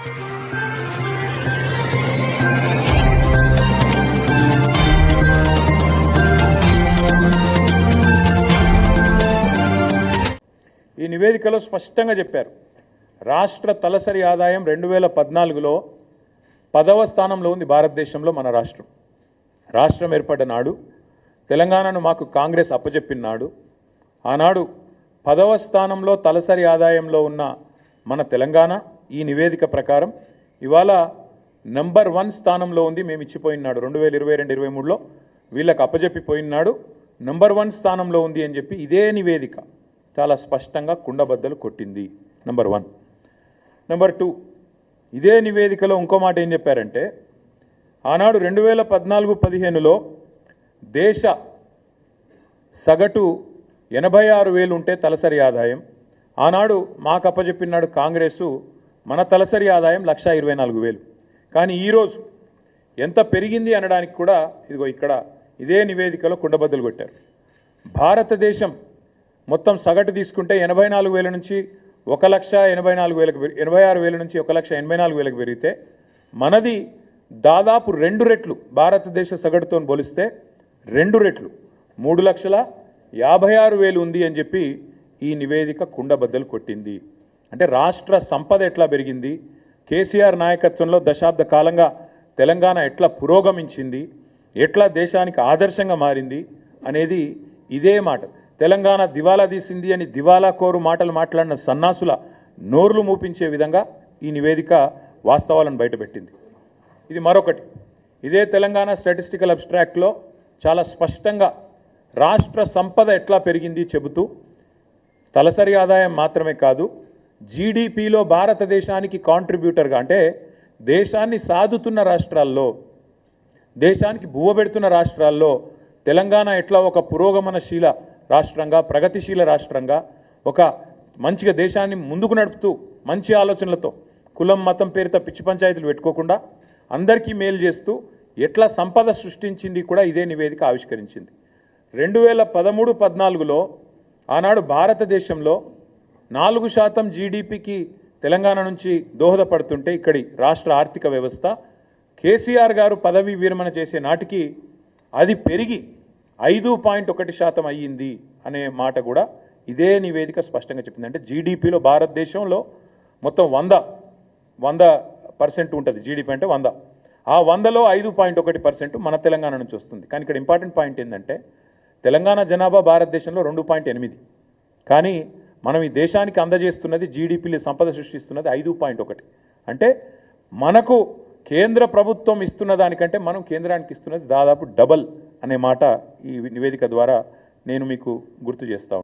ఈ నివేదికలో స్పష్టంగా చెప్పారు, రాష్ట్ర తలసరి ఆదాయం 2014లో 10వ స్థానంలో ఉంది భారతదేశంలో మన రాష్ట్రం. రాష్ట్రం ఏర్పడ్డ నాడు తెలంగాణను మాకు కాంగ్రెస్ అప్పచెప్పినాడు. ఆనాడు 10వ స్థానంలో తలసరి ఆదాయంలో ఉన్న మన తెలంగాణ ఈ నివేదిక ప్రకారం ఇవాళ నంబర్ 1 స్థానంలో ఉంది. మేము ఇచ్చిపోయినాడు 2022-23లో వీళ్ళకి అప్పచెప్పిపోయినాడు. నంబర్ 1 స్థానంలో ఉంది అని చెప్పి ఇదే నివేదిక చాలా స్పష్టంగా కుండబద్దలు కొట్టింది. నంబర్ 1. నంబర్ 2, ఇదే నివేదికలో ఇంకో మాట ఏం చెప్పారంటే, ఆనాడు 2014-15లో దేశ సగటు 86,000 ఉంటే తలసరి ఆదాయం. ఆనాడు మాకు అప్పచెప్పినాడు కాంగ్రెసు మన తలసరి ఆదాయం 1,24,000. కానీ ఈరోజు ఎంత పెరిగింది అనడానికి కూడా ఇదిగో ఇక్కడ ఇదే నివేదికలో కుండబద్దలు కొట్టారు. భారతదేశం మొత్తం సగటు తీసుకుంటే 84,000 నుంచి 1,86,000 నుంచి 1,84,000 పెరిగితే మనది దాదాపు 2 రెట్లు, భారతదేశ సగటుతో పోలిస్తే 2 రెట్లు 3,56,000 ఉంది అని చెప్పి ఈ నివేదిక కుండబద్దలు కొట్టింది. అంటే రాష్ట్ర సంపద ఎట్లా పెరిగింది, కేసీఆర్ నాయకత్వంలో దశాబ్ద కాలంగా తెలంగాణ ఎట్లా పురోగమించింది, ఎట్లా దేశానికి ఆదర్శంగా మారింది అనేది ఇదే మాట. తెలంగాణ దివాలా తీసింది అని దివాలా కోరు మాటలు మాట్లాడిన సన్నాసుల నోర్లు మూపించే విధంగా ఈ నివేదిక వాస్తవాలను బయటపెట్టింది. ఇది మరొకటి, ఇదే తెలంగాణ స్టాటిస్టికల్ అబ్స్ట్రాక్ట్లో చాలా స్పష్టంగా రాష్ట్ర సంపద ఎట్లా పెరిగింది చెబుతూ తలసరి ఆదాయం మాత్రమే కాదు, జీడిపిలో భారతదేశానికి కాంట్రిబ్యూటర్గా అంటే దేశాన్ని సాదుతున్న రాష్ట్రాల్లో, దేశానికి బువ్వబెడుతున్న రాష్ట్రాల్లో తెలంగాణ ఎట్లా ఒక పురోగమనశీల రాష్ట్రంగా, ప్రగతిశీల రాష్ట్రంగా, ఒక మంచిగా దేశాన్ని ముందుకు నడుపుతూ మంచి ఆలోచనలతో కులం మతం పేరుతో పిచ్చి పంచాయతీలు పెట్టుకోకుండా అందరికీ మేలు చేస్తూ ఎట్లా సంపద సృష్టించింది కూడా ఇదే నివేదిక ఆవిష్కరించింది. 2013-14లో ఆనాడు భారతదేశంలో 4% జీడిపికి తెలంగాణ నుంచి దోహదపడుతుంటే ఇక్కడి రాష్ట్ర ఆర్థిక వ్యవస్థ కేసీఆర్ గారు పదవి విరమణ చేసే నాటికి అది పెరిగి 5.1% అయ్యింది అనే మాట కూడా ఇదే నివేదిక స్పష్టంగా చెప్పింది. అంటే జీడిపిలో భారతదేశంలో మొత్తం 100% ఉంటుంది. జీడిపి అంటే 100. ఆ 100లో 5.1% మన తెలంగాణ నుంచి వస్తుంది. కానీ ఇక్కడ ఇంపార్టెంట్ పాయింట్ ఏంటంటే తెలంగాణ జనాభా భారతదేశంలో 2.8, కానీ మనం ఈ దేశానికి అందజేస్తున్నది జీడిపిలో సంపద సృష్టిస్తున్నది 5.1. అంటే మనకు కేంద్ర ప్రభుత్వం ఇస్తున్న దానికంటే మనం కేంద్రానికి ఇస్తున్నది దాదాపు డబల్ అనే మాట ఈ నివేదిక ద్వారా నేను మీకు గుర్తు చేస్తాను.